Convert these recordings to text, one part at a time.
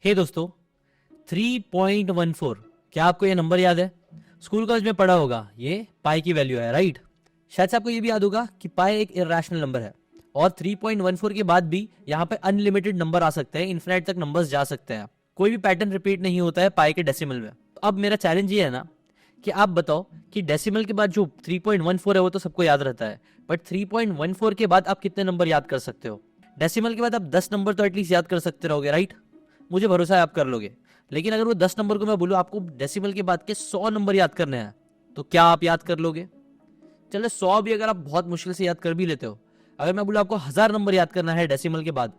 हे दोस्तों, 3.14 क्या आपको ये नंबर याद है? स्कूल कॉलेज में पढ़ा होगा। ये पाई की वैल्यू है, राइट? शायद से आपको ये भी याद होगा कि पाई एक इरेशनल नंबर है और 3.14 के बाद भी यहाँ पे अनलिमिटेड नंबर आ सकते हैं, इन्फिनाइट तक नंबर्स जा सकते हैं। कोई भी पैटर्न रिपीट नहीं होता है पाई के डेसिमल में। अब मेरा चैलेंज ये है ना कि आप बताओ कि डेसिमल के बाद जो 3.14 है वो तो सबको याद रहता है, बट 3.14 के बाद आप कितने नंबर याद कर सकते हो? डेसिमल के बाद आप 10 नंबर तो एटलीस्ट याद कर सकते रहोगे, राइट? मुझे भरोसा है आप कर लोगे। लेकिन अगर वो 10 नंबर को मैं बोलूँ आपको डेसिमल के बाद के 100 नंबर याद करने हैं, तो क्या आप याद कर लोगे? चलो 100 भी अगर आप बहुत मुश्किल से याद कर भी लेते हो, अगर मैं बोलूँ आपको 1000 नंबर याद करना है डेसिमल के बाद,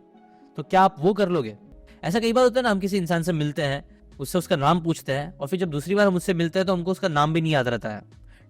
तो क्या आप वो कर लोगे? ऐसा कई बार होता है ना, हम किसी इंसान से मिलते हैं, उससे उसका नाम पूछते हैं और फिर जब दूसरी बार हम उससे मिलते हैं तो हमको उसका नाम भी नहीं याद रहता है।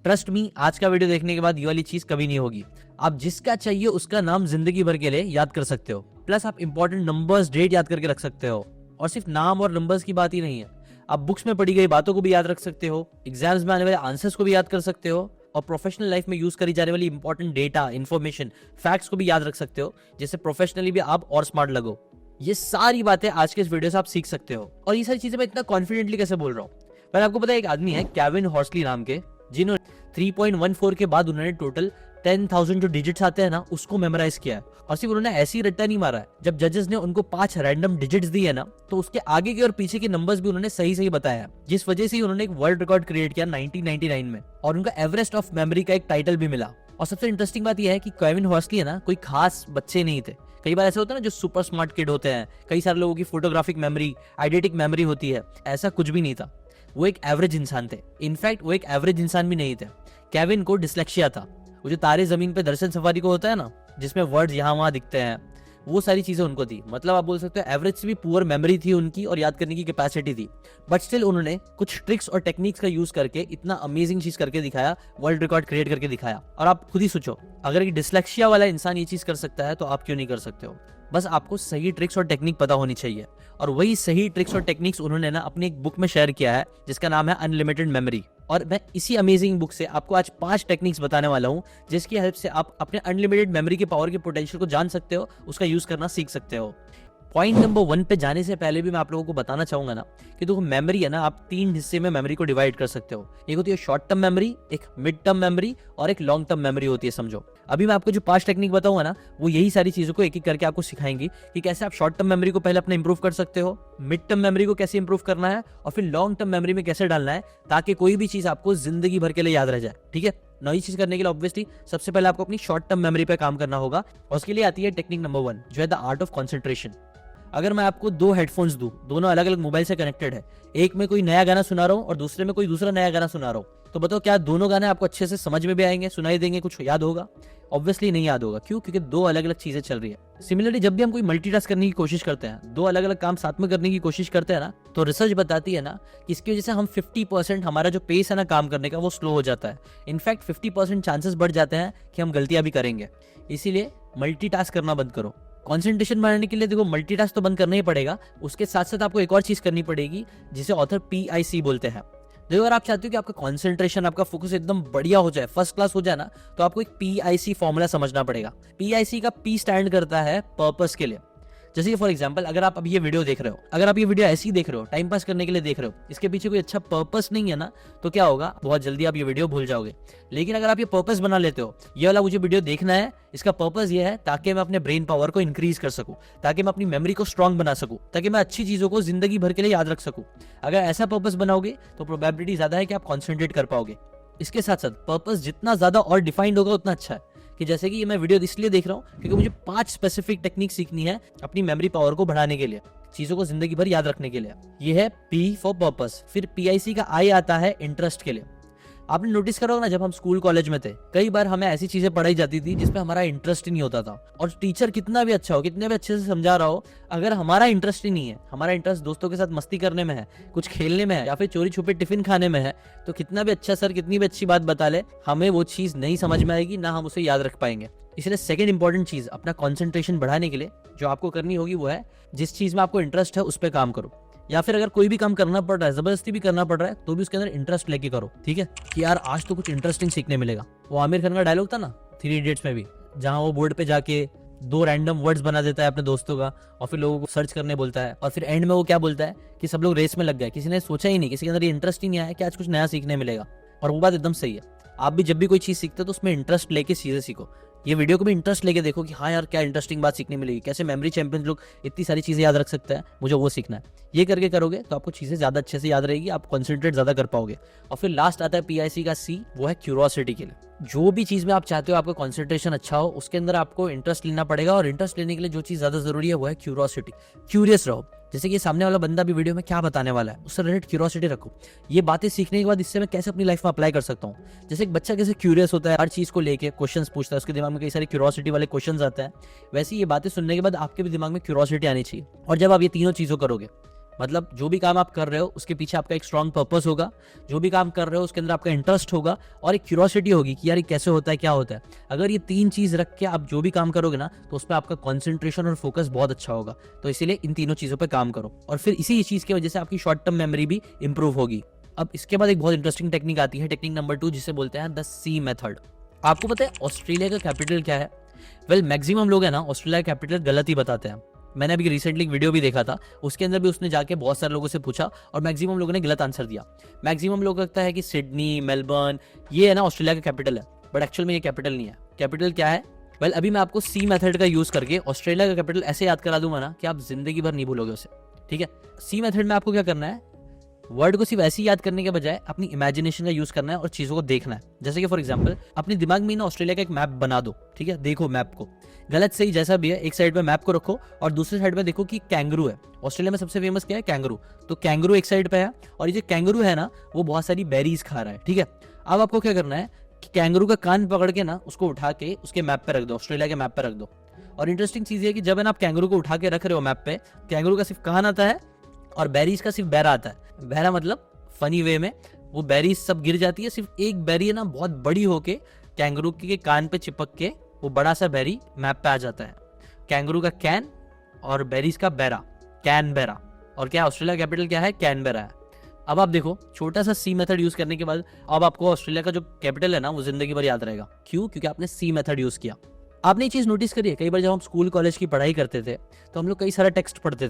ट्रस्ट मी, आज का वीडियो देखने के बाद ये वाली चीज कभी नहीं होगी। आप जिसका चाहिए उसका नाम जिंदगी भर के लिए याद कर सकते हो। प्लस आप इंपॉर्टेंट नंबर्स, डेट याद करके रख सकते हो। और सिर्फ नाम और नंबर्स की बात ही नहीं है, आप बुक्स में पढ़ी गई बातों को भी याद रख सकते हो, एग्जाम्स में आने वाले आंसर्स को भी याद कर सकते हो और प्रोफेशनल लाइफ में यूज करी जाने वाली इंपॉर्टेंट डेटा, इन्फॉर्मेशन, फैक्ट्स को भी याद रख सकते हो, जिससे प्रोफेशनली भी आप और स्मार्ट लगो। ये सारी बातें आज के इस वीडियो से आप सीख सकते हो। और ये सारी चीजें मैं इतना कॉन्फिडेंटली कैसे बोल रहा हूँ? पर आपको पता है, एक आदमी है केविन हॉर्सली नाम के, जिन्होंने 3.14 के बाद उन्होंने टोटल 10,000 जो डिजिट्स आते हैं ना, उसको मेमोराइज किया है। और सिर्फ उन्होंने ऐसे ही रट्टा नहीं मारा है। जब जजेस ने उनको 5 रैंडम डिजिट्स दिए ना, तो उसके आगे के और पीछे के नंबर्स भी उन्होंने सही सही बताया, जिस वजह से उन्होंने एक वर्ल्ड रिकॉर्ड क्रिएट किया 1999 में, और उनका एवरेस्ट ऑफ मेमोरी का एक टाइटल भी मिला। और सबसे इंटरेस्टिंग बात यह है कि केविन हॉर्सली है ना, कोई खास बच्चे नहीं थे। कई बार ऐसा होता है ना, जो सुपर स्मार्ट किड होते हैं, कई सारे लोगों की फोटोग्राफिक मेमोरी, आइडेंटिक मेमोरी होती है। ऐसा कुछ भी नहीं था। वो एक एवरेज इंसान थे। इनफैक्ट वो एक एवरेज इंसान भी नहीं थे। केविन को डिसलेक्सिया था। वो जो तारे जमीन पे दर्शन सफारी को होता है ना, जिसमें वर्ड्स यहाँ वहां दिखते हैं, वो सारी चीजें उनको थी। मतलब आप बोल सकते हो एवरेज से भी पुअर मेमोरी थी उनकी और याद करने की कैपेसिटी थी। बट स्टिल उन्होंने कुछ ट्रिक्स और टेक्निक्स का यूज करके इतना अमेजिंग चीज करके दिखाया, वर्ल्ड रिकॉर्ड क्रिएट करके दिखाया। और आप खुद ही सोचो, अगर एक डिसलेक्सिया वाला इंसान ये चीज कर सकता है तो आप क्यों नहीं कर सकते हो? बस आपको सही ट्रिक्स और टेक्निक पता होनी चाहिए। और वही सही ट्रिक्स और टेक्निक्स उन्होंने ना अपनी एक बुक में शेयर किया है, जिसका नाम है अनलिमिटेड मेमोरी। और मैं इसी अमेजिंग बुक से आपको आज 5 टेक्निक्स बताने वाला हूं, जिसकी हेल्प से आप अपने अनलिमिटेड मेमोरी के पावर के पोटेंशियल को जान सकते हो, उसका यूज करना सीख सकते हो। पॉइंट नंबर 1 पे जाने से पहले भी मैं आप लोगों को बताना चाहूंगा ना कि देखो, मेमोरी है ना, आप 3 हिस्से में मेमोरी को डिवाइड कर सकते हो। एक होती है शॉर्ट टर्म मेमोरी, एक मिड टर्म मेमोरी और एक लॉन्ग टर्म मेमोरी होती है, समझो। अभी मैं आपको जो 5 टेक्निक बताऊंगा ना, वो यही सारी चीजों को एक एक करके आपको सिखाएंगी कि कैसे आप शॉर्ट टर्म मेमोरी को पहले अपना इंप्रूव कर सकते हो, मिड टर्म मेमोरी को कैसे इंप्रूव करना है और फिर लॉन्ग टर्म मेमोरी में कैसे डालना है, ताकि कोई भी चीज आपको जिंदगी भर के लिए याद रह जाए। ठीक है? नई चीज करने के लिए ऑब्वियसली सबसे पहले आपको अपनी शॉर्ट टर्म मेमोरी पे काम करना होगा। और उसके लिए आती है टेक्निक नंबर 1, जो है द आर्ट ऑफ कॉन्सेंट्रेशन। अगर मैं आपको 2 हेडफोन्स दूं, दोनों अलग अलग मोबाइल से कनेक्टेड है, एक में कोई नया गाना सुना रहा हूं और दूसरे में कोई दूसरा नया गाना सुना रहा हूं, तो बताओ क्या दोनों गाने आपको अच्छे से समझ में भी आएंगे, सुनाई देंगे, कुछ याद होगा? ऑब्वियसली नहीं याद होगा। क्यों? क्योंकि 2 अलग अलग चीजें चल रही है। सिमिलरली जब भी हम कोई मल्टीटास्क करने की कोशिश करते हैं, 2 अलग अलग काम साथ में करने की कोशिश करते हैं ना, तो रिसर्च बताती है ना कि इसकी वजह से हम 50% हमारा जो पेस है ना काम करने का, वो स्लो हो जाता है। इनफैक्ट 50% चांसेस बढ़ जाते हैं कि हम गलतियां भी करेंगे। इसीलिए मल्टीटास्क करना बंद करो। कंसंट्रेशन बढ़ाने के लिए देखो, मल्टीटास्क तो बंद करना ही पड़ेगा, उसके साथ साथ आपको एक और चीज करनी पड़ेगी, जिसे ऑथर PIC बोलते हैं। देखो, अगर आप चाहते हो कि आपका कंसंट्रेशन, आपका फोकस एकदम बढ़िया हो जाए, फर्स्ट क्लास हो जाए ना, तो आपको एक PIC फॉर्मूला समझना पड़ेगा। PIC का P स्टैंड करता है पर्पस के लिए। जैसे कि फॉर एग्जांपल, अगर आप अभी ये वीडियो देख रहे हो, अगर आप ये वीडियो ऐसे ही देख रहे हो, टाइम पास करने के लिए देख रहे हो, इसके पीछे कोई अच्छा पर्पस नहीं है ना, तो क्या होगा? बहुत जल्दी आप ये वीडियो भूल जाओगे। लेकिन अगर आप ये पर्पस बना लेते हो, ये वाला मुझे वीडियो देखना है, इसका पर्पस ये है ताकि मैं अपने ब्रेन पावर को इंक्रीज कर सकूं, ताकि मैं अपनी मेमोरी को स्ट्रांग बना सकूं, ताकि मैं अच्छी चीजों को जिंदगी भर के लिए याद रख सकूं। अगर ऐसा पर्पस बनाओगे तो प्रोबेबिलिटी ज्यादा है कि आप कॉन्सेंट्रेट कर पाओगे। इसके साथ साथ पर्पस जितना ज्यादा और डिफाइंड होगा उतना अच्छा है। कि जैसे कि ये मैं वीडियो इसलिए देख रहा हूँ क्योंकि मुझे 5 स्पेसिफिक टेक्निक सीखनी है अपनी मेमोरी पावर को बढ़ाने के लिए, चीजों को जिंदगी भर याद रखने के लिए। ये है P फॉर पर्पस। फिर PIC का I आता है इंटरेस्ट के लिए। आपने नोटिस करा होगा ना, जब हम स्कूल कॉलेज में थे, कई बार हमें ऐसी चीजें पढ़ाई जाती थी जिसमें हमारा इंटरेस्ट ही नहीं होता था। और टीचर कितना भी अच्छा हो, कितने भी अच्छे से समझा रहा हो, अगर हमारा इंटरेस्ट ही नहीं है, हमारा इंटरेस्ट दोस्तों के साथ मस्ती करने में है, कुछ खेलने में है, या फिर चोरी छुपे टिफिन खाने में है, तो कितना भी अच्छा सर कितनी भी अच्छी बात बता ले, हमें वो चीज नहीं समझ में आएगी, ना हम उसे याद रख पाएंगे। इसलिए सेकंड इंपॉर्टेंट चीज अपना कंसंट्रेशन बढ़ाने के लिए जो आपको करनी होगी वो है, जिस चीज में आपको इंटरेस्ट है उस पर काम करो। या फिर अगर कोई भी काम करना पड़ रहा है, जबरदस्ती भी करना पड़ रहा है, तो भी उसके अंदर इंटरेस्ट लेके करो। ठीक है? कि यार आज तो कुछ इंटरेस्टिंग सीखने मिलेगा। वो आमिर खान का डायलॉग था ना 3 इडियट्स में भी, जहां वो बोर्ड पे जाके दो रैंडम वर्ड्स बना देता है अपने दोस्तों का और फिर लोगों को सर्च करने बोलता है, और फिर एंड में वो क्या बोलता है कि सब लोग रेस में लग गए, किसी ने सोचा ही नहीं, किसी के अंदर ये इंटरेस्ट ही नहीं आया कि आज कुछ नया सीखने मिलेगा। और वो बात एकदम सही है। आप भी जब भी कोई चीज़ सीखते हो तो उसमें इंटरेस्ट लेके चीज़ें सीखो। ये वीडियो को भी इंटरेस्ट लेके देखो कि हाँ यार क्या इंटरेस्टिंग बात सीखने मिलेगी, कैसे मेमोरी चैंपियंस लोग इतनी सारी चीज़ें याद रख सकते हैं, मुझे वो सीखना है। ये करके करोगे तो आपको चीज़ें ज़्यादा अच्छे से याद रहेगी, आप कॉन्सेंट्रेट ज़्यादा कर पाओगे। और फिर लास्ट आता है PIC का C, वो है क्यूरोसिटी के लिए। जो भी चीज़ में आप चाहते हो आपका कॉन्सेंट्रेशन अच्छा हो, उसके अंदर आपको इंटरेस्ट लेना पड़ेगा, और इंटरेस्ट लेने के लिए जो चीज़ ज़्यादा जरूरी है वो है क्यूरोसिटी। क्यूरियस रहो, जैसे कि सामने वाला बंदा भी वीडियो में क्या बताने वाला है उससे रिलेटेड क्यूरियोसिटी रखो। ये बातें सीखने के बाद इससे मैं कैसे अपनी लाइफ में अप्लाई कर सकता हूँ। जैसे एक बच्चा कैसे क्यूरियस होता है, हर चीज़ को लेके क्वेश्चंस पूछता है, उसके दिमाग में कई सारे क्यूरियोसिटी वाले क्वेश्चंस आते हैं, वैसे ये बातें सुनने के बाद आपके भी दिमाग में क्यूरियोसिटी आनी चाहिए। और जब आप ये तीनों चीज़ों करोगे, मतलब जो भी काम आप कर रहे हो उसके पीछे आपका एक स्ट्रॉन्ग पर्पस होगा, जो भी काम कर रहे हो उसके अंदर आपका इंटरेस्ट होगा, और एक क्यूरियोसिटी होगी कि यार ये कैसे होता है, क्या होता है। अगर ये तीन चीज़ रख के आप जो भी काम करोगे ना तो उस पर आपका कॉन्सेंट्रेशन और फोकस बहुत अच्छा होगा। तो इसीलिए इन तीनों चीज़ों पर काम करो, और फिर इसी चीज़ की वजह से आपकी शॉर्ट टर्म मेमोरी भी इंप्रूव होगी। अब इसके बाद एक बहुत इंटरेस्टिंग टेक्निक आती है, टेक्निक नंबर 2, जिसे बोलते हैं द C मेथड। आपको पता है ऑस्ट्रेलिया का कैपिटल क्या है? वेल मैक्सिमम लोग है ना ऑस्ट्रेलिया का कैपिटल गलत ही बताते हैं। मैंने अभी रिसेंटली एक वीडियो भी देखा था, उसके अंदर भी उसने जाके बहुत सारे लोगों से पूछा और मैक्सिमम लोगों ने गलत आंसर दिया। मैक्सिमम लोग लगता है कि सिडनी, मेलबर्न ये है ना ऑस्ट्रेलिया का कैपिटल है, बट एक्चुअल में ये कैपिटल नहीं है। कैपिटल क्या है? वेल अभी मैं आपको C मेथड का यूज करके ऑस्ट्रेलिया का कैपिटल ऐसे याद करा दूंगा ना कि आप जिंदगी भर नहीं भूलोगे उसे। ठीक है, C मेथड में आपको क्या करना है, वर्ड को सिर्फ ऐसे ही याद करने के बजाय अपनी इमेजिनेशन का यूज करना है और चीजों को देखना है। जैसे कि फॉर एग्जांपल अपने दिमाग में ना ऑस्ट्रेलिया का एक मैप बना दो। ठीक है, देखो मैप को, गलत सही जैसा भी है, एक साइड में मैप को रखो और दूसरी साइड में देखो कि कैंगरू है। ऑस्ट्रेलिया में सबसे फेमस क्या है? कैंगरू। तो कैंगरू एक साइड पे है और ये जो कैंगरू है ना वो बहुत सारी बेरीज खा रहा है। ठीक है, अब आपको क्या करना है कि कैंगरू का कान पकड़ के ना उसको उठा के उसके मैप पे रख दो, ऑस्ट्रेलिया के मैप पे रख दो। और इंटरेस्टिंग चीज ये है कि जब आप कैंगरू को उठा के रख रहे हो मैप पे, कैंगरू का सिर्फ कान आता है और बेरीज का सिर्फ बैरा आता है। बैरा मतलब फनी वे में, वो बेरीज सब गिर जाती है, सिर्फ एक बेरी है ना बहुत बड़ी होके कैंगरू के कान पे चिपक के वो बड़ा सा बेरी मैप पे आ जाता है। कैंगरू का कैन और बेरीज का बैरा, कैनबेरा। और क्या ऑस्ट्रेलिया कैपिटल क्या है? कैनबेरा है। अब आप देखो छोटा सा C मेथड यूज करने के बाद अब आपको ऑस्ट्रेलिया का जो कैपिटल है ना वो जिंदगी भर याद रहेगा। क्यों? क्योंकि आपने C मेथड यूज किया। आपने ये चीज नोटिस करी है, कई बार जब हम स्कूल कॉलेज की पढ़ाई करते थे तो हम लोग कई सारा टेक्स्ट पढ़ते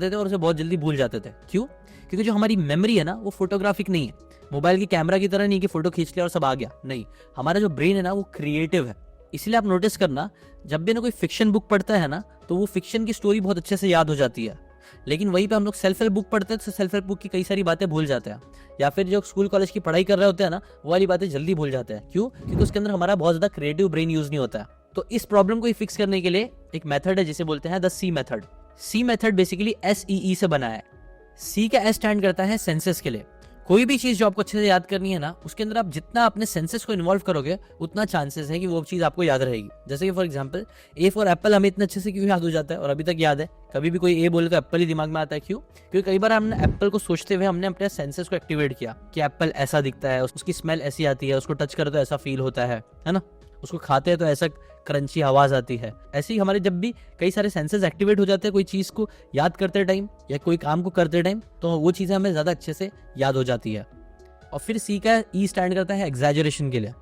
थे और उसे बहुत जल्दी भूल जाते थे। क्यों? क्योंकि जो हमारी मेमोरी है ना वो फोटोग्राफिक नहीं है, मोबाइल की कैमरा की तरह नहीं कि फोटो खींच लिया और सब आ गया। नहीं, हमारा जो ब्रेन है ना वो क्रिएटिव है। इसलिए आप नोटिस करना जब भी ना कोई फिक्शन बुक पढ़ता है ना तो वो फिक्शन की स्टोरी बहुत अच्छे से याद हो जाती है, लेकिन वहीं पे हम लोग सेल्फ हेल्प बुक पढ़ते हैं तो सेल्फ हेल्प बुक की कई सारी बातें भूल जाते हैं, या फिर जो स्कूल कॉलेज की पढ़ाई कर रहे होते हैं ना वो वाली बातें जल्दी भूल जाते हैं। क्यों? क्योंकि उसके अंदर हमारा बहुत ज्यादा क्रिएटिव ब्रेन यूज नहीं होता है। तो इस प्रॉब्लम को फिक्स करने के लिए एक मेथड है जिसे बोलते हैं the C method. C method basically SEE से बना है। C का S स्टैंड करता है सेंसेस के लिए। कोई भी चीज जो आपको अच्छे से याद करनी है ना उसके अंदर आप जितना अपने सेंसेस को इन्वॉल्व करोगे उतना चांसेस है कि वो चीज आपको याद रहेगी। जैसे कि for example A for Apple हमें इतने अच्छे से क्यों याद हो जाता है और अभी तक याद है? कभी भी कोई A बोले तो एप्पल ही दिमाग में आता है। क्यों? क्योंकि कई बार हमने एप्पल को सोचते हुए हमने अपने सेंसेस को एक्टिवेट किया कि एप्पल ऐसा दिखता है, उसकी स्मेल ऐसी आती है, उसको टच करो तो ऐसा फील होता है ना, उसको खाते हैं तो ऐसा क्रंची आवाज आती है। ऐसे ही हमारे जब भी कई सारे सेंसेस एक्टिवेट हो जाते हैं कोई चीज को याद करते टाइम या कोई काम को करते टाइम तो वो चीजें हमें ज्यादा अच्छे से याद हो जाती है। और फिर C का E स्टैंड करता है एग्जैजरेशन के लिए।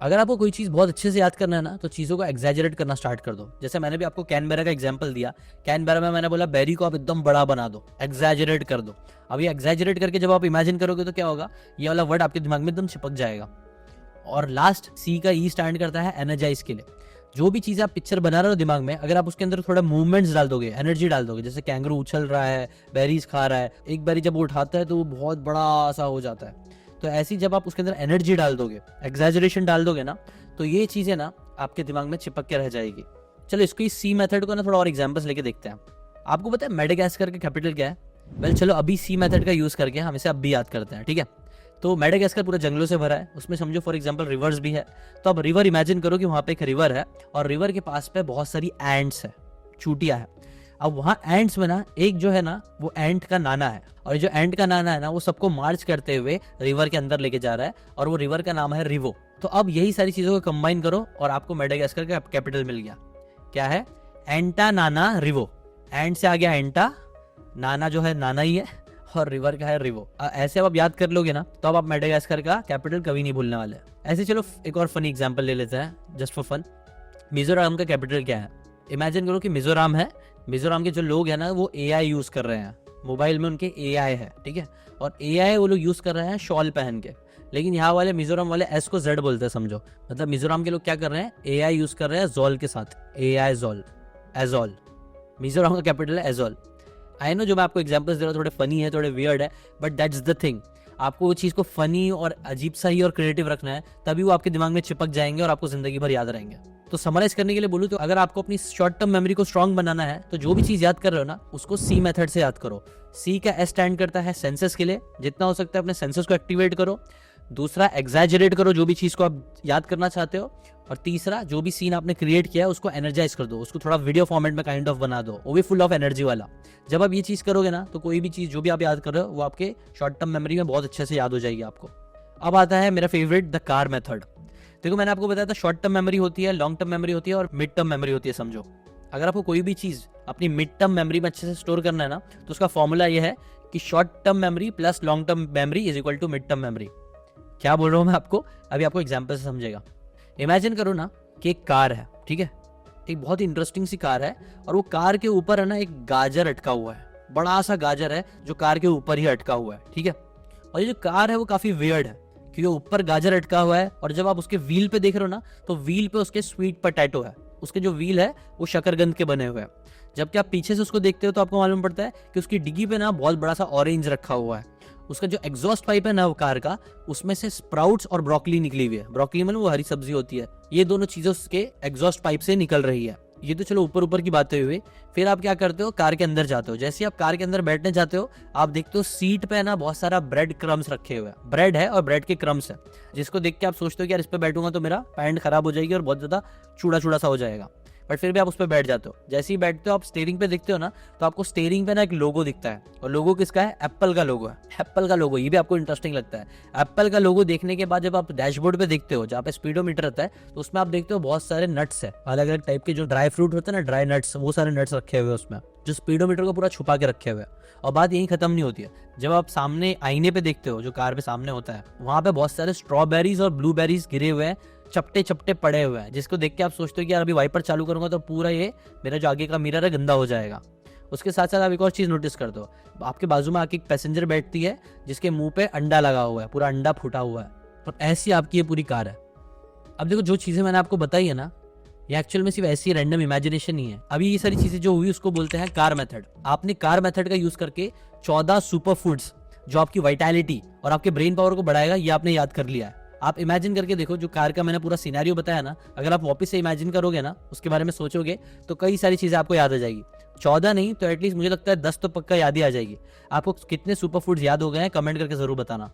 अगर आपको कोई चीज बहुत अच्छे से याद करना है ना तो चीजों को एग्जैजरेट करना स्टार्ट कर दो। जैसे मैंने भी आपको कैनबेरा का एग्जांपल दिया, कैनबेरा में मैंने बोला बेरी को आप एकदम बड़ा बना दो, एग्जैजरेट कर दो। अब ये एग्जैजरेट करके जब आप इमेजिन करोगे तो क्या होगा, ये वाला वर्ड आपके दिमाग में एकदम चिपक जाएगा। और लास्ट C का E स्टैंड करता है एनर्जाइज के लिए। जो भी चीज आप पिक्चर बना रहे हो दिमाग में, अगर आप उसके अंदर थोड़ा मूवमेंट्स डाल दोगे, एनर्जी डाल दोगे, जैसे कैंगरू उछल रहा है, बेरीज खा रहा है, एक बेरी जब वो उठाता है तो वो बहुत बड़ा सा हो जाता है, तो ऐसी जब आप उसके अंदर एनर्जी डाल दोगे, एग्जैजरेशन डाल दोगे ना तो ये चीजें ना आपके दिमाग में चिपक के रह जाएगी। चलो इसको इस C मेथड को ना थोड़ा और एग्जांपल्स लेके देखते हैं। आपको पता है मेडागास्कर का कैपिटल क्या है? वेल चलो अभी C मेथड का यूज करके हम इसे अब भी याद करते हैं। ठीक है, तो मेडागास्कर पूरा जंगलों से भरा है, उसमें समझो फॉर एग्जांपल रिवर्स भी है। तो अब रिवर इमेजिन करो कि वहां पे एक रिवर है और रिवर के पास पे बहुत सारी एंट्स है, चूटियां है। अब वहां एंट्स में ना एक जो है ना वो एंट का नाना है, और जो एंट का नाना है ना वो सबको मार्च करते हुए रिवर के अंदर लेके जा रहा है और वो रिवर का नाम है रिवो। तो अब यही सारी चीजों को कंबाइन करो और आपको मेडागास्कर का कैपिटल मिल गया। क्या है? एंटा नाना रिवो। एंट से आ गया एंटा, नाना जो है नाना ही है और रिवर का है रिवो। ऐसे अब आप याद कर लोगे ना तो अब आप मेडागास्कर का कैपिटल कभी नहीं भूलने वाले। ऐसे चलो एक और फनी एग्जांपल ले लेते हैं जस्ट फॉर फन। मिजोरम का कैपिटल क्या है? इमेजिन करो कि मिजोरम है, मिजोरम के जो लोग हैं ना वो एआई यूज कर रहे हैं, मोबाइल में उनके एआई है, ठीक है, और एआई वो लोग यूज कर रहे हैं शॉल पहन के, लेकिन यहाँ वाले मिजोरम वाले एस को जेड बोलते हैं समझो, मतलब मिजोरम के लोग क्या कर रहे हैं, एआई यूज कर रहे हैं जोल के साथ, एआई जोल, एजोल, मिजोरम का कैपिटल है एजोल। आई नो जो मैं आपको एग्जांपल्स दे रहा हूँ थोड़े फनी है, थोड़े वियर्ड है, बट दैट्स द थिंग। आपको वो चीज़ को फनी और अजीब सा ही और क्रिएटिव रखना है, तभी वो आपके दिमाग में चिपक जाएंगे और आपको जिंदगी भर याद रहेंगे। तो समराइज करने के लिए बोलूँ तो अगर आपको अपनी शॉर्ट टर्म मेमोरी को स्ट्रांग बनाना है तो जो भी चीज़ याद कर रहे हो ना उसको सी मेथड से याद करो। सी का एस स्टैंड करता है सेंसेस के लिए, जितना हो सकता है अपने सेंसेस को एक्टिवेट करो। दूसरा, एग्जैजरेट करो जो भी चीज़ को आप याद करना चाहते हो। और तीसरा, जो भी सीन आपने क्रिएट किया है उसको एनर्जाइज कर दो, उसको थोड़ा वीडियो फॉर्मेट में काइंड ऑफ बना दो, वो भी फुल ऑफ एनर्जी वाला। जब आप ये चीज़ करोगे ना तो कोई भी चीज़ जो भी आप याद कर रहे हो वो आपके शॉर्ट टर्म मेमोरी में बहुत अच्छे से याद हो जाएगी आपको। अब आता है मेरा फेवरेट, द कार मेथड। देखो मैंने आपको बताया था शॉर्ट टर्म मेमोरी होती है, लॉन्ग टर्म मेमोरी होती है और मिड टर्म मेमोरी होती है। समझो अगर आपको कोई भी चीज़ अपनी मिड टर्म मेमोरी में अच्छे से स्टोर करना है ना तो उसका फॉर्मूला ये है कि short term memory plus long term memory is equal to mid term memory. क्या बोल रहा हूँ मैं आपको, अभी आपको एग्जाम्पल से समझेगा। इमेजिन करो ना कि एक कार है, ठीक है, एक बहुत ही इंटरेस्टिंग सी कार है और वो कार के ऊपर है ना एक गाजर अटका हुआ है, बड़ा सा गाजर है जो कार के ऊपर ही अटका हुआ है, ठीक है। और ये जो कार है वो काफी वियर्ड है क्योंकि ऊपर गाजर अटका हुआ है और जब आप उसके व्हील पे देख रहे हो ना तो व्हील पे उसके स्वीट पोटैटो है, उसके जो व्हील है वो शकरकंद के बने हुए हैं। जबकि आप पीछे से उसको देखते हो तो आपको मालूम पड़ता है कि उसकी डिग्गी पे ना बहुत बड़ा सा ऑरेंज रखा हुआ है। उसका जो एग्जॉस्ट पाइप है ना वो कार का, उसमें से स्प्राउट्स और ब्रोकली निकली हुई है। ब्रोकली मतलब वो हरी सब्जी होती है, ये दोनों चीजें उसके एग्जॉस्ट पाइप से निकल रही है। ये तो चलो ऊपर ऊपर की बातें हुई। फिर आप क्या करते हो, कार के अंदर जाते हो। जैसे आप कार के अंदर बैठने जाते हो आप देखते हो सीट पे ना बहुत सारा ब्रेड क्रम्स रखे हुए हैं, ब्रेड है और ब्रेड के क्रम्स है, जिसको देख के आप सोचते हो कि यार इस पे बैठूंगा तो मेरा पैंट खराब हो जाएगी और बहुत ज्यादा चूड़ा चूड़ा सा हो जाएगा, बट फिर भी आप उस पर बैठ जाते हो। जैसे ही बैठते हो आप स्टीयरिंग पे देखते हो ना तो आपको स्टीयरिंग पे ना एक लोगो दिखता है, और लोगो किसका है, एप्पल का लोगो है। एप्पल का लोगो, ये भी आपको इंटरेस्टिंग लगता है। एप्पल का लोगो देखने के बाद जब आप डैशबोर्ड पे देखते हो जहाँ पे स्पीडोमीटर रहता है तो उसमें आप देखते हो बहुत सारे नट्स है, अलग अलग टाइप के जो ड्राई फ्रूट होते हैं ना, ड्राई नट्स, वो सारे नट्स रखे हुए उसमें जो स्पीडोमीटर को पूरा छुपा के रखे हुए हैं। और बात यही खत्म नहीं होती है, जब आप सामने आईने पे देखते हो जो कार पे सामने होता है, वहां पे बहुत सारे स्ट्रॉबेरीज और ब्लूबेरीज गिरे हुए हैं, चपटे चपटे पड़े हुए हैं, जिसको देख के आप सोचते हो कि यार अभी वाइपर चालू करूंगा तो पूरा ये मेरा जो आगे का मिरर है गंदा हो जाएगा। उसके साथ साथ आप एक और चीज नोटिस कर दो, आपके बाजू में आके एक पैसेंजर बैठती है जिसके मुंह पे अंडा लगा हुआ है, पूरा अंडा फूटा हुआ है, और ऐसी आपकी ये पूरी कार है। अब देखो जो चीजें मैंने आपको बताई है ना ये एक्चुअल में सिर्फ ऐसी रैंडम इमेजिनेशन नहीं है। अभी ये सारी चीजें जो हुई उसको बोलते हैं कार मेथड। आपने कार मेथड का यूज करके 14 सुपर फूड्स जो आपकी वाइटैलिटी और आपके ब्रेन पावर को बढ़ाएगा ये आपने याद कर लिया है। आप इमेजिन करके देखो, जो कार का मैंने पूरा सिनेरियो बताया ना, अगर आप वापस से इमेजिन करोगे ना, उसके बारे में सोचोगे तो कई सारी चीजें आपको याद आ जाएगी। 14 नहीं तो एटलीस्ट मुझे लगता है 10 तो पक्का याद ही आ जाएगी। आपको कितने सुपर फूड्स याद हो गए हैं कमेंट करके जरूर बताना।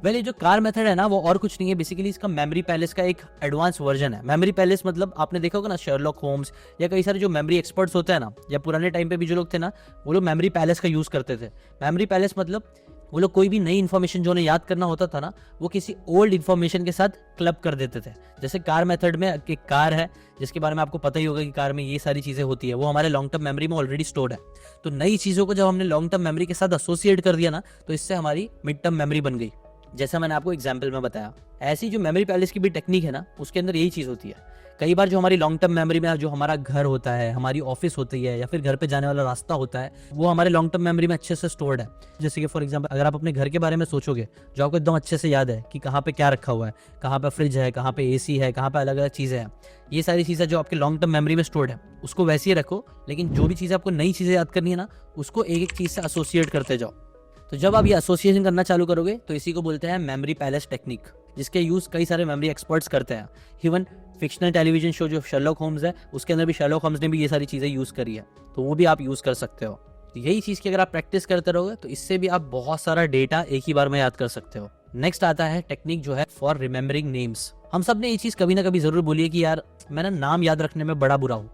वेल ये जो कार मेथड है ना वो और कुछ नहीं है, बेसिकली इसका मेमोरी पैलेस का एक एडवांस वर्जन है। मेमोरी पैलेस मतलब आपने देखा होगा ना शर्लॉक होम्स या कई सारे जो मेमोरी एक्सपर्ट्स होते हैं ना, या पुराने टाइम पे भी जो लोग थे ना वो लोग मेमोरी पैलेस का यूज करते थे। मेमोरी पैलेस मतलब वो लोग कोई भी नई इन्फॉर्मेशन जो उन्हें याद करना होता था ना वो किसी ओल्ड इन्फॉर्मेशन के साथ क्लब कर देते थे। जैसे कार मेथड में एक कार है जिसके बारे में आपको पता ही होगा कि कार में ये सारी चीजें होती है, वो हमारे लॉन्ग टर्म मेमोरी में ऑलरेडी स्टोर्ड है। तो नई चीजों को जब हमने लॉन्ग टर्म मेमोरी के साथ एसोसिएट कर दिया ना तो इससे हमारी मिड टर्म मेमोरी बन गई, जैसा मैंने आपको एग्जाम्पल में बताया। ऐसी जो मेमोरी पैलेस की भी टेक्निक है ना उसके अंदर यही चीज होती है। कई बार जो हमारी लॉन्ग टर्म मेमोरी में जो हमारा घर होता है, हमारी ऑफिस होती है या फिर घर पे जाने वाला रास्ता होता है, वो हमारे लॉन्ग टर्म मेमोरी में अच्छे से स्टोर्ड है। जैसे कि फॉर एग्जांपल अगर आप अपने घर के बारे में सोचोगे जो आपको एकदम अच्छे से याद है कि कहाँ पे क्या रखा हुआ है, कहाँ पे फ्रिज है, कहाँ पे एसी है, कहाँ पे अलग अलग चीजें हैं, ये सारी चीजें जो आपके लॉन्ग टर्म मेमोरी में स्टोर्ड है उसको वैसे ही रखो। लेकिन जो भी चीजें आपको नई चीजें याद करनी है ना उसको एक एक चीज से एसोसिएट करते जाओ। तो जब आप ये एसोसिएशन करना चालू करोगे तो इसी को बोलते हैं मेमोरी पैलेस टेक्निक, जिसके यूज कई सारे मेमोरी एक्सपर्ट्स करते हैं। इवन फिक्शनल टेलीविजन शो जो शर्लॉक होम्स है उसके अंदर भी शर्लॉक होम्स ने भी ये सारी चीजें यूज करी है, तो वो भी आप यूज कर सकते हो। तो यही चीज की अगर आप प्रैक्टिस करते रहोगे तो इससे भी आप बहुत सारा डेटा एक ही बार में याद कर सकते हो। नेक्स्ट आता है टेक्निक जो है फॉर रिमेम्बरिंग नेम्स। हम सब ने ये चीज कभी ना कभी जरूर बोली है कि यार मैं ना नाम याद रखने में बड़ा बुरा हूँ,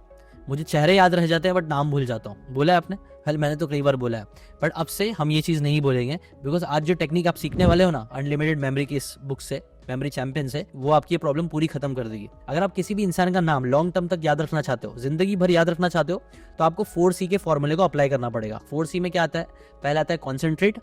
मुझे चेहरे याद रह जाते हैं बट नाम भूल जाता हूँ। बोला है आपने? वेल मैंने तो कई बार बोला है, बट अब से हम ये चीज़ नहीं बोलेंगे बिकॉज आज जो टेक्निक आप सीखने वाले हो ना अनलिमिटेड मेमोरी की इस बुक से, मेमोरी चैंपियन से, वो आपकी ये प्रॉब्लम पूरी खत्म कर देगी। अगर आप किसी भी इंसान का नाम लॉन्ग टर्म तक याद रखना चाहते हो, जिंदगी भर याद रखना चाहते हो, तो आपको 4C के फॉर्मूले को अप्लाई करना पड़ेगा। 4C में क्या आता है? पहला आता है कॉन्सेंट्रेट,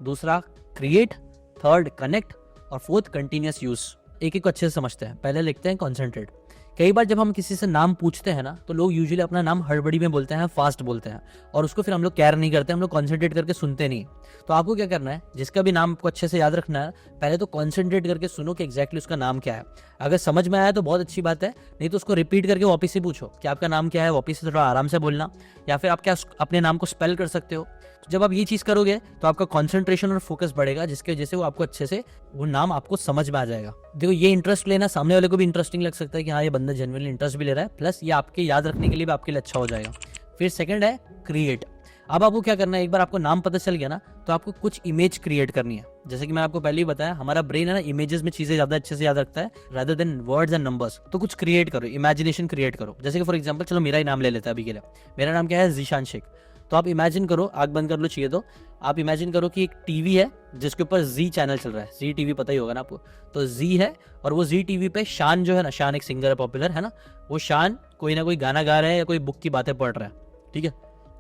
दूसरा क्रिएट, थर्ड कनेक्ट और फोर्थ कंटिन्यूअस यूज। एक एक को अच्छे से समझते हैं। पहले लिखते हैं कॉन्सेंट्रेट। कई बार जब हम किसी से नाम पूछते हैं ना, तो लोग यूजुअली अपना नाम हड़बड़ी में बोलते हैं, फास्ट बोलते हैं, और उसको फिर हम लोग केयर नहीं करते, हम लोग कॉन्सेंट्रेट करके सुनते नहीं। तो आपको क्या करना है, जिसका भी नाम आपको अच्छे से याद रखना है, पहले तो कॉन्सेंट्रेट करके सुनो कि एग्जैक्टली उसका नाम क्या है। अगर समझ में आया तो बहुत अच्छी बात है, नहीं तो उसको रिपीट करके वापस से पूछो कि आपका नाम क्या है, वापस से थोड़ा आराम से बोलना, या फिर आप क्या अपने नाम को स्पेल कर सकते हो। तो जब आप ये चीज़ करोगे तो आपका कॉन्सेंट्रेशन और फोकस बढ़ेगा, जिसकी वजह से वो आपको अच्छे से वो नाम आपको समझ में आ जाएगा। देखो, ये इंटरेस्ट लेना सामने वाले को भी इंटरेस्टिंग लग सकता है कि हाँ, ये बंदा जेन्युइनली इंटरेस्ट भी ले रहा है, प्लस ये आपके याद रखने के लिए भी आपके लिए अच्छा हो जाएगा। फिर सेकंड है क्रिएट। अब आपको क्या करना है, एक बार आपको नाम पता चल गया ना, तो आपको कुछ इमेज क्रिएट करनी है। जैसे कि मैं आपको पहले ही बताया, हमारा ब्रेन है ना, इमेजेस में चीजें ज्यादा अच्छे से याद रखता है rather than words and numbers. तो कुछ क्रिएट करो, इमेजिनेशन क्रिएट करो। जैसे कि फॉर एग्जांपल, चलो मेरा ही नाम ले लेते हैं अभी के लिए। मेरा नाम क्या है, जीशान शेख। तो आप इमेजिन करो, आंख बंद कर लो चाहिए तो, आप इमेजिन करो कि एक टीवी है जिसके ऊपर जी चैनल चल रहा है। जी टीवी पता ही होगा ना आपको। तो जी है, और वो जी टीवी पे शान जो है ना, शान एक सिंगर है, पॉपुलर है ना, वो शान कोई ना कोई गाना गा रहा है या कोई बुक की बातें पढ़ रहा है, ठीक है।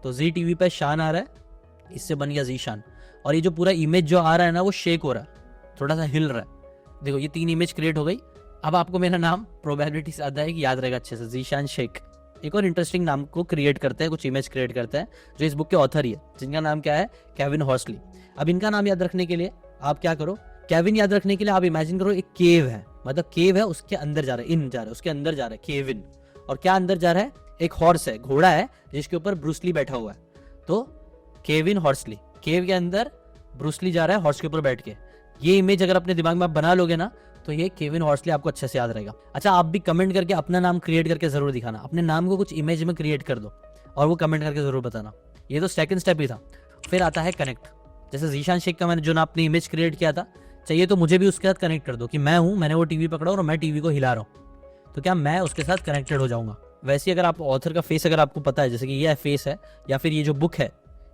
तो जी टीवी पे शान आ रहा है, इससे बन गया जीशान। और ये जो पूरा इमेज जो आ रहा है ना, वो शेक हो रहा है, थोड़ा सा हिल रहा है। देखो, ये 3 इमेज क्रिएट हो गई। अब आपको मेरा नाम प्रोबेबिलिटी से आता है कि याद रहेगा अच्छे से, जीशान शेख। एक और इंटरेस्टिंग नाम को क्रिएट करते हैं, कुछ इमेज क्रिएट करते हैं, जो इस बुक के ऑथर ही है, जिनका नाम क्या है, केविन हॉर्सली। अब इनका नाम याद रखने के लिए आप क्या करो, केविन याद रखने के लिए आप इमेजिन करो एक केव है, मतलब केव है, उसके अंदर जा रहा है, इन जा रहा है, उसके अंदर जा रहा है केविन। और क्या अंदर जा रहा है, एक हॉर्स है, घोड़ा है, जिसके ऊपर ब्रूसली बैठा हुआ है। तो केविन हॉर्सली, केव के अंदर ब्रूसली जा रहा है हॉर्स के ऊपर बैठ के। ये इमेज अगर अपने दिमाग में आप बना लोगे ना, तो ये केविन हॉर्सली आपको अच्छे से याद रहेगा। अच्छा, आप भी कमेंट करके अपना नाम क्रिएट करके जरूर दिखाना, अपने नाम को कुछ इमेज में क्रिएट कर दो और वो कमेंट करके जरूर बताना। ये तो सेकंड स्टेप ही था। फिर आता है कनेक्ट। जैसे जीशान शेख का मैंने जो ना अपनी इमेज क्रिएट किया था, चाहिए तो मुझे भी उसके साथ कनेक्ट कर दो कि मैं हूँ, मैंने वो टीवी पकड़ा और मैं टीवी को हिला रहा हूँ, तो क्या मैं उसके साथ कनेक्टेड हो जाऊंगा। वैसे अगर आप ऑथर का फेस अगर आपको पता है, जैसे कि ये फेस है, या फिर ये जो बुक है,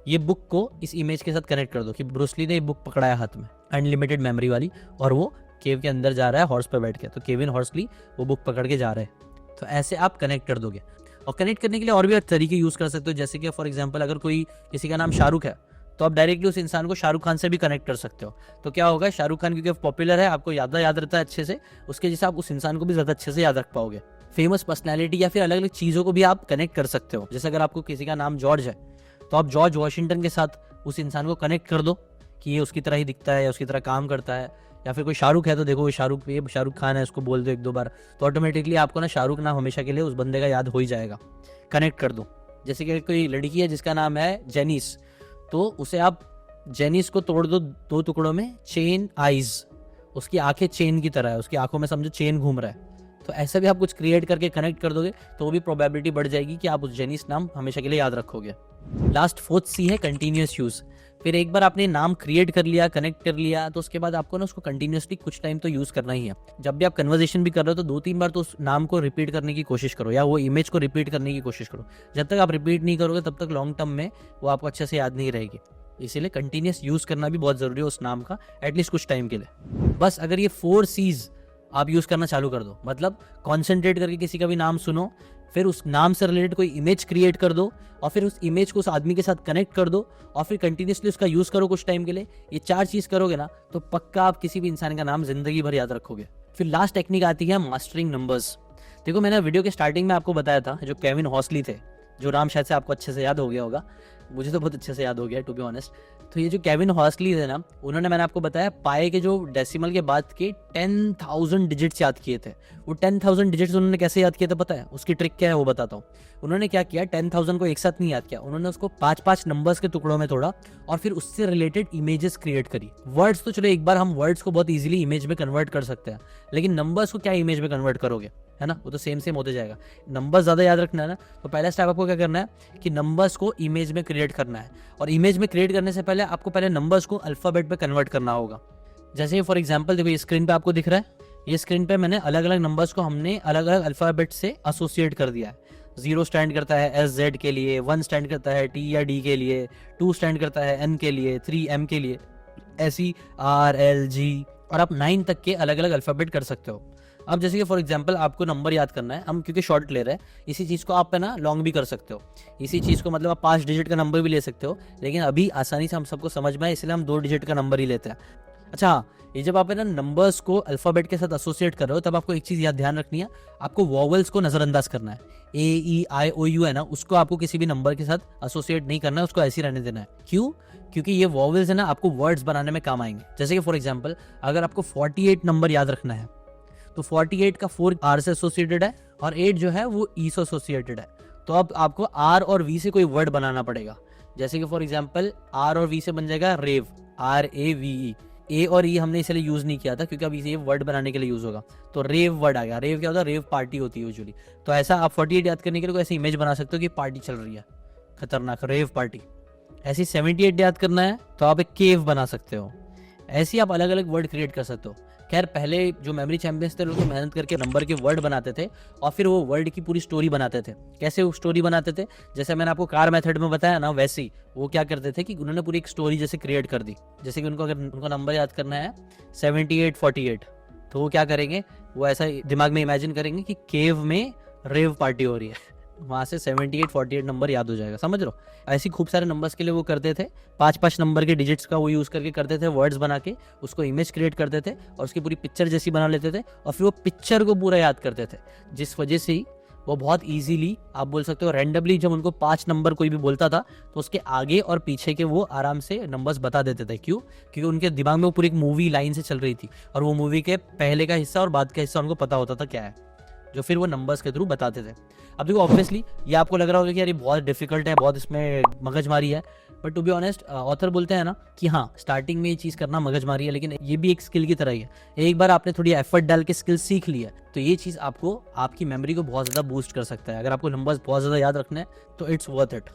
ये बुक को इस इमेज के साथ कनेक्ट कर दो कि ब्रूसली ने ये बुक पकड़ा है हाथ में, अनलिमिटेड मेमोरी वाली, और वो केव के अंदर जा रहा है हॉर्स पर बैठ के, तो केविन हॉर्सली वो बुक पकड़ के जा रहे हैं। तो ऐसे आप कनेक्ट कर दोगे। और कनेक्ट करने के लिए और भी तरीके यूज कर सकते हो, जैसे कि फॉर एग्जांपल, अगर कोई किसी का नाम शाहरुख है, तो आप डायरेक्टली उस इंसान को शाहरुख खान से भी कनेक्ट कर सकते हो। तो क्या होगा, शाहरुख खान क्योंकि पॉपुलर है, आपको याद रहता है अच्छे से, उसके जैसे आप उस इंसान को भी ज्यादा अच्छे से याद रख पाओगे। फेमस पर्सनैलिटी या फिर अलग अलग चीजों को भी आप कनेक्ट कर सकते हो। जैसे अगर आपको किसी का नाम जॉर्ज है, तो आप जॉर्ज वॉशिंगटन के साथ उस इंसान को कनेक्ट कर दो कि ये उसकी तरह ही दिखता है या उसकी तरह काम करता है। या फिर कोई शाहरुख है, तो देखो ये शाहरुख खान है, उसको बोल दो 1-2 बार, तो ऑटोमेटिकली आपको ना शाहरुख नाम हमेशा के लिए उस बंदे का याद हो ही जाएगा। कनेक्ट कर दो। जैसे कि कोई लड़की है जिसका नाम है जेनिस, तो उसे आप जेनिस को तोड़ दो 2 टुकड़ों में, चेन आइज, उसकी आंखें चेन की तरह है, उसकी आंखों में समझो चेन घूम रहा है। तो ऐसा भी आप कुछ क्रिएट करके कनेक्ट कर दोगे, तो वो भी प्रोबेबिलिटी बढ़ जाएगी कि आप उस जेनिस नाम हमेशा के लिए याद रखोगे। लास्ट 4th C है कंटिन्यूअस यूज। फिर एक बार आपने नाम क्रिएट कर लिया, कनेक्ट कर लिया, तो उसके बाद आपको ना उसको कंटिन्यूअसली कुछ टाइम तो यूज करना ही है। जब भी आप कन्वर्सेशन भी कर रहे हो, तो 2-3 बार तो उस नाम को रिपीट करने की कोशिश करो, या वो इमेज को रिपीट करने की कोशिश करो। जब तक आप रिपीट नहीं करोगे, तब तक लॉन्ग टर्म में वो आपको अच्छे से याद नहीं रहेगी। इसीलिए कंटिन्यूअस यूज करना भी बहुत जरूरी है उस नाम का, एटलीस्ट कुछ टाइम के लिए। बस अगर ये 4 C's आप यूज करना चालू कर दो, मतलब कॉन्सेंट्रेट करके किसी का भी नाम सुनो, फिर उस नाम से रिलेटेड कोई इमेज क्रिएट कर दो, और फिर उस इमेज को उस आदमी के साथ कनेक्ट कर दो, और फिर कंटिन्यूअसली उसका यूज करो कुछ टाइम के लिए। ये 4 चीज करोगे ना, तो पक्का आप किसी भी इंसान का नाम जिंदगी भर याद रखोगे। फिर लास्ट टेक्निक आती है मास्टरिंग नंबर्स। देखो, मैंने वीडियो के स्टार्टिंग में आपको बताया था, जो केविन हॉर्सली थे, जो नाम शायद से आपको अच्छे से याद हो गया होगा, मुझे तो बहुत अच्छे से याद हो गया टू बी ऑनेस्ट। तो ये जो केविन हॉर्सली थे ना, उन्होंने, मैंने आपको बताया, पाए के जो डेसिमल के बाद के 10,000 डिजिट्स याद किए थे। वो 10,000 डिजिट्स उन्होंने कैसे याद किए थे पता है? उसकी ट्रिक क्या है वो बताता हूँ। उन्होंने क्या किया, 10,000 को एक साथ नहीं याद किया, उन्होंने उसको 5-5 नंबर्स के टुकड़ों में तोड़ा, और फिर उससे रिलेटेड इमेजेस क्रिएट करी। वर्ड्स तो चलो एक बार हम वर्ड्स को बहुत इजीली इमेज में कन्वर्ट कर सकते हैं, लेकिन नंबर्स को क्या इमेज में कन्वर्ट करोगे, है ना? वो तो सेम होते जाएगा। नंबर्स ज्यादा याद रखना है ना, तो पहला स्टेप आपको क्या करना है कि नंबर्स को इमेज में क्रिएट करना है। और इमेज में क्रिएट करने से पहले आपको पहले नंबर्स को अल्फाबेट पे कन्वर्ट करना होगा। जैसे फॉर एग्जांपल देखो, ये स्क्रीन पे आपको दिख रहा है, ये स्क्रीन पे मैंने अलग अलग नंबर्स को हमने अलग अलग अल्फाबेट से एसोसिएट कर दिया है। 0 स्टैंड करता है SZ के लिए, 1 स्टैंड करता है T या D के लिए, 2 स्टैंड करता है N के लिए, 3 M के लिए, ऐसी R L G, और आप 9 तक के अलग अलग अल्फाबेट कर सकते हो। अब जैसे कि फॉर एग्जांपल आपको नंबर याद करना है, हम क्योंकि शॉर्ट ले रहे हैं, इसी चीज़ को आप है ना लॉन्ग भी कर सकते हो। इसी चीज़ को मतलब आप 5 डिजिट का नंबर भी ले सकते हो, लेकिन अभी आसानी से हम सबको समझ में आए इसलिए हम 2 डिजिट का नंबर ही लेते हैं। अच्छा हाँ, ये जब आप है ना नंबर्स को अल्फाबेट के साथ एसोसिएट कर रहे हो तब आपको एक चीज याद ध्यान रखनी है, आपको वॉवल्स को नजरअंदाज करना है। ए ई आई ओ यू है ना, उसको आपको किसी भी नंबर के साथ एसोसिएट नहीं करना है, उसको ऐसे ही रहने देना है। क्यों? क्योंकि ये वॉवल्स है ना आपको वर्ड्स बनाने में काम आएंगे। जैसे कि फॉर एग्जाम्पल अगर आपको 48 नंबर याद रखना है तो 48 का 4 आर से एसोसिएटेड है और 8 जो है वो ई से एसोसिएटेड है। तो अब आपको आर और वी से कोई वर्ड बनाना पड़ेगा। जैसे कि फॉर एग्जाम्पल आर और वी से बन जाएगा रेव, RAVE। ए और ई हमने इसलिए यूज नहीं किया था क्योंकि अब ये वर्ड बनाने के लिए यूज होगा, तो रेव वर्ड आ गया। रेव क्या होता है? रेव पार्टी होती है यूजुअली। तो ऐसा आप 48 याद करने के लिए कोई ऐसी इमेज बना सकते हो कि पार्टी चल रही है, खतरनाक रेव पार्टी। ऐसी 78 याद करना है तो आप एक केव बना सकते हो। ऐसे आप अलग अलग वर्ड क्रिएट कर सकते हो। खैर पहले जो मेमोरी चैंपियंस थे लोग तो मेहनत करके नंबर के वर्ड बनाते थे और फिर वो वर्ड की पूरी स्टोरी बनाते थे। कैसे वो स्टोरी बनाते थे? जैसे मैंने आपको कार मेथड में बताया ना, वैसे ही वो क्या करते थे कि उन्होंने पूरी एक स्टोरी जैसे क्रिएट कर दी। जैसे कि उनको अगर उनको नंबर याद करना है 7848, तो वो क्या करेंगे, वो ऐसा दिमाग में इमेजिन करेंगे कि केव में रेव पार्टी हो रही है, वहां से 7848 नंबर याद हो जाएगा। समझ लो, ऐसी खूब सारे नंबर्स के लिए वो करते थे। 5-5 नंबर के डिजिट्स का वो यूज करके करते थे, वर्ड्स बना के उसको इमेज क्रिएट करते थे और उसकी पूरी पिक्चर जैसी बना लेते थे और फिर वो पिक्चर को पूरा याद करते थे। जिस वजह से ही वो बहुत इजीली, आप बोल सकते हो रैंडमली, जब उनको 5 नंबर कोई भी बोलता था तो उसके आगे और पीछे के वो आराम से नंबर्स बता देते थे। क्यों? क्योंकि उनके दिमाग में वो पूरी एक मूवी लाइन से चल रही थी और वो मूवी के पहले का हिस्सा और बाद का हिस्सा उनको पता होता था क्या है, जो फिर वो नंबर्स के थ्रू बताते थे। अब देखो ऑब्वियसली ये आपको लग रहा होगा कि यार ये बहुत डिफिकल्ट है, बहुत इसमें मगजमारी है, but to be honest author बोलते हैं ना कि हाँ स्टार्टिंग में ये चीज़ करना मगजमारी है, लेकिन ये भी एक स्किल की तरह ही है। एक बार आपने थोड़ी एफर्ट डाल के स्किल सीख ली है तो ये चीज़ आपको आपकी मेमोरी को बहुत ज़्यादा बूस्ट कर सकता है। अगर आपको नंबर्स बहुत ज़्यादा याद रखना है तो इट्स वर्थ इट।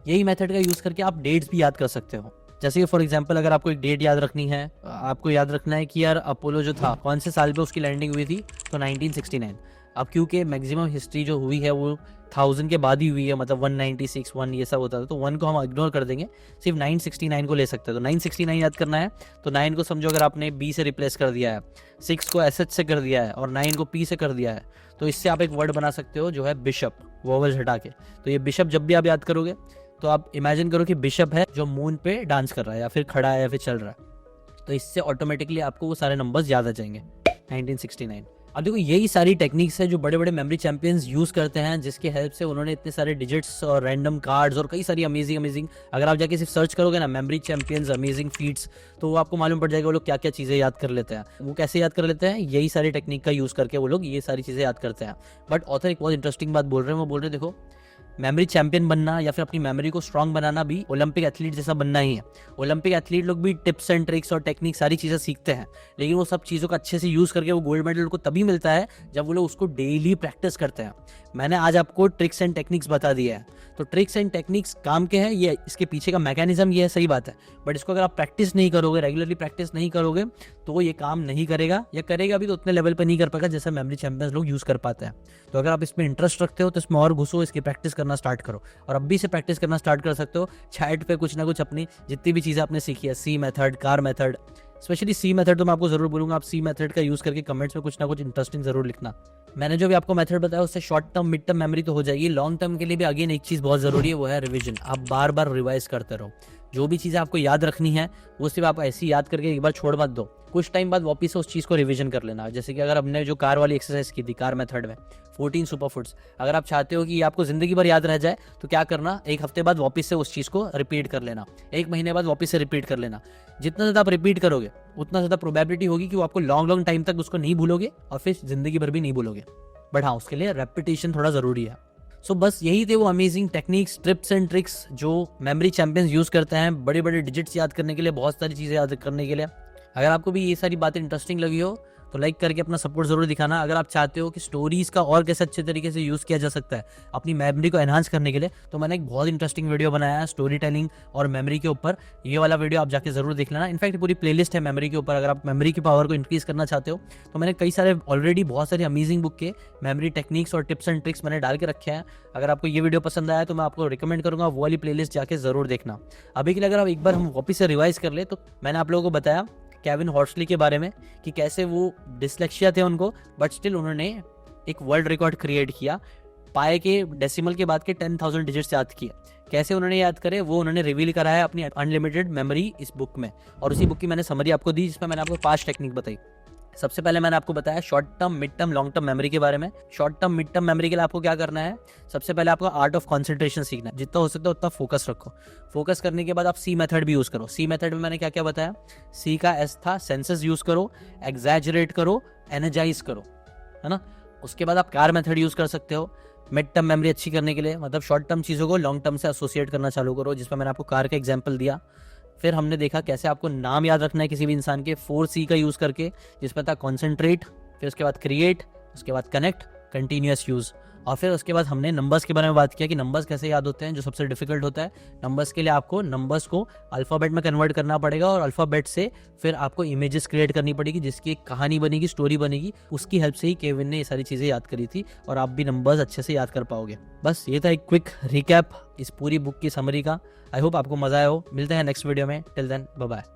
यही मेथड का यूज़ करके आप डेट्स भी याद कर सकते हो। जैसे कि फॉर एग्जांपल अगर आपको एक डेट याद रखनी है, आपको याद रखना है कि यार अपोलो जो था कौन से साल पे उसकी लैंडिंग हुई थी, तो 1969। अब क्योंकि मैक्सिमम हिस्ट्री जो हुई है वो 1000 के बाद ही हुई है, मतलब 196 1 ये सब होता था, तो 1 को हम इग्नोर कर देंगे, सिर्फ 969 को ले सकते हैं। तो 969 याद करना है तो 9 को समझो अगर आपने B से रिप्लेस कर दिया है, 6 को SH से कर दिया है और 9 को P से कर दिया है, तो इससे आप एक वर्ड बना सकते हो जो है बिशप, वोवल्स हटा के। तो ये बिशप जब भी आप याद करोगे तो आप इमेजिन करो कि बिशप है जो मून पे डांस कर रहा है या फिर खड़ा है या फिर चल रहा है, तो इससे ऑटोमेटिकली आपको वो सारे नंबर्स याद आ जाएंगे। 1969। अब देखो यही सारी टेक्निक्स है जो बड़े बड़े मेमोरी चैंपियंस यूज करते हैं, जिसके हेल्प से उन्होंने इतने सारे डिजिट्स और रैंडम कार्ड्स और कई सारी अमेजिंग अगर आप जाके सिर्फ सर्च करोगे ना मेमोरी चैंपियंस अमेजिंग फीट्स, तो वो आपको मालूम पड़ जाएगा वो लोग क्या क्या चीज़ें याद कर लेते हैं। वो कैसे याद कर लेते हैं? यही सारी टेक्निक का यूज़ करके वो लोग ये सारी चीज़ें याद करते हैं। बट ऑथर एक बहुत इंटरेस्टिंग बात बोल रहे हैं, वो बोल रहे हैं देखो मेमोरी चैंपियन बनना या फिर अपनी मेमोरी को स्ट्रांग बनाना भी ओलंपिक एथलीट जैसा बनना ही है। ओलंपिक एथलीट लोग भी टिप्स एंड ट्रिक्स और टेक्निक सारी चीज़ें सीखते हैं, लेकिन वो सब चीज़ों का अच्छे से यूज़ करके वो गोल्ड मेडल उनको तभी मिलता है जब वो लोग उसको डेली प्रैक्टिस करते हैं। मैंने आज आपको ट्रिक्स एंड टेक्निक्स बता दिया है, तो ट्रिक्स एंड टेक्निक्स काम के हैं, ये इसके पीछे का मैकेनिज्म ये है, सही बात है, बट इसको अगर आप प्रैक्टिस नहीं करोगे, रेगुलरली प्रैक्टिस नहीं करोगे तो ये काम नहीं करेगा, या करेगा भी तो उतने लेवल पर नहीं कर पाएगा जैसे मेमोरी चैंपियंस लोग यूज़ कर पाते हैं। तो अगर आप इसमें इंटरेस्ट रखते हो तो इसमें और घुसो, इसकी प्रैक्टिस करना स्टार्ट करो और अभी से प्रैक्टिस करना स्टार्ट कर सकते हो। चैट पे कुछ ना कुछ अपनी जितनी भी चीज़ें आपने सीखी है, सी मेथड, कार मेथड, स्पेशली सी मेथड तो मैं आपको जरूर बोलूंगा आप सी मेथड का यूज़ करके कमेंट्स में कुछ ना कुछ इंटरेस्टिंग जरूर लिखना। मैंने जो भी आपको मेथड बताया उससे short term mid term memory तो हो जाएगी, लॉन्ग टर्म के लिए भी अगेन एक चीज़ बहुत ज़रूरी है, वो है रिविजन। आप बार बार रिवाइज करते रहो, जो भी चीज़ें आपको याद रखनी है वो सिर्फ आप ऐसी याद करके एक बार छोड़ मत दो, कुछ टाइम बाद वापस से उस चीज़ को रिवीजन कर लेना। जैसे कि अगर हमने जो कार वाली एक्सरसाइज की थी कार मेथड में 14 सुपर फूड्स, अगर आप चाहते हो कि ये आपको ज़िंदगी भर याद रह जाए तो क्या करना, एक हफ्ते बाद वापस से उस चीज़ को रिपीट कर लेना, एक महीने बाद वापस से रिपीट कर लेना। जितना ज़्यादा आप रिपीट करोगे उतना ज़्यादा प्रोबेबिलिटी होगी कि वो आपको लॉन्ग टाइम तक उसको नहीं भूलोगे और फिर ज़िंदगी भर भी नहीं भूलोगे। बट हाँ, उसके लिए रेपिटेशन थोड़ा ज़रूरी है। सो बस यही थे वो amazing techniques, trips and tricks जो मेमोरी चैंपियंस यूज़ करते हैं बड़े बड़े डिजिट्स याद करने के लिए, बहुत सारी चीज़ें याद करने के लिए। अगर आपको भी ये सारी बातें इंटरेस्टिंग लगी हो तो लाइक करके अपना सपोर्ट जरूर दिखाना। अगर आप चाहते हो कि स्टोरीज का और कैसे अच्छे तरीके से यूज़ किया जा सकता है अपनी मेमोरी को एनहांस करने के लिए, तो मैंने एक बहुत इंटरेस्टिंग वीडियो बनाया है स्टोरी टेलिंग और मेमोरी के ऊपर। ये वाला वीडियो आप जाके जरूर देख लेना। इनफैक्ट पूरी प्लेलिस्ट है मेमोरी के ऊपर। अगर आप मेमोरी की पावर को इंक्रीज करना चाहते हो तो मैंने कई सारे ऑलरेडी बहुत सारे अमेजिंग बुक के मेमोरी टेक्निक्स और टिप्स एंड ट्रिक्स मैंने डाल के रखे हैं। अगर आपको ये वीडियो पसंद आया तो मैं आपको रिकमेंड करूंगा वो वाली प्लेलिस्ट जाके जरूर देखना। अभी के लिए अगर आप एक बार हम वापस से रिवाइज कर ले तो मैंने आप लोगों को बताया केविन हॉर्सली के बारे में कि कैसे वो डिसलेक्सिया थे उनको, बट स्टिल उन्होंने एक वर्ल्ड रिकॉर्ड क्रिएट किया, पाए के डेसिमल के बाद के 10,000 डिजिट्स याद किए। कैसे उन्होंने याद करे वो उन्होंने रिवील करा है अपनी अनलिमिटेड मेमोरी इस बुक में, और उसी बुक की मैंने समरी आपको दी जिसमें मैंने आपको 5 टेक्निक बताई। सबसे पहले मैंने आपको बताया short term, mid term, long term memory के बारे में। Short term, mid term memory के लिए आपको क्या करना है, सबसे पहले आपको आर्ट ऑफ कंसंट्रेशन सीखना है, जितना हो सकता है उतना फोकस रखो। फोकस करने के बाद आप सी मेथड भी यूज करो। सी मेथड में मैंने क्या क्या बताया, सी का एस था, सेंसेस यूज करो, एग्जैजरेट करो, एनर्जाइज करो, है ना। उसके बाद आप कार मेथड यूज कर सकते हो मिड टर्म मेमोरी अच्छी करने के लिए, मतलब शॉर्ट टर्म चीज़ों को लॉन्ग टर्म से एसोसिएट करना चालू करो, जिसमें मैंने आपको कार का एग्जाम्पल दिया। फिर हमने देखा कैसे आपको नाम याद रखना है किसी भी इंसान के, 4C का यूज़ करके, जिसमें था कॉन्सेंट्रेट, फिर उसके बाद क्रिएट, उसके बाद कनेक्ट, कंटिन्यूस यूज़, और फिर उसके बाद हमने नंबर्स के बारे में बात किया कि नंबर्स कैसे याद होते हैं, जो सबसे डिफिकल्ट होता है। नंबर्स के लिए आपको नंबर्स को अल्फ़ाबेट में कन्वर्ट करना पड़ेगा, और अल्फ़ाबेट से फिर आपको इमेजेस क्रिएट करनी पड़ेगी, जिसकी एक कहानी बनेगी, स्टोरी बनेगी। उसकी हेल्प से ही केविन ने ये सारी चीज़ें याद करी थी, और आप भी नंबर्स अच्छे से याद कर पाओगे। बस ये था एक क्विक रिकैप इस पूरी बुक की समरी का। आई होप आपको मज़ा आया हो। मिलते हैं नेक्स्ट वीडियो में, टिल देन बाय बाय।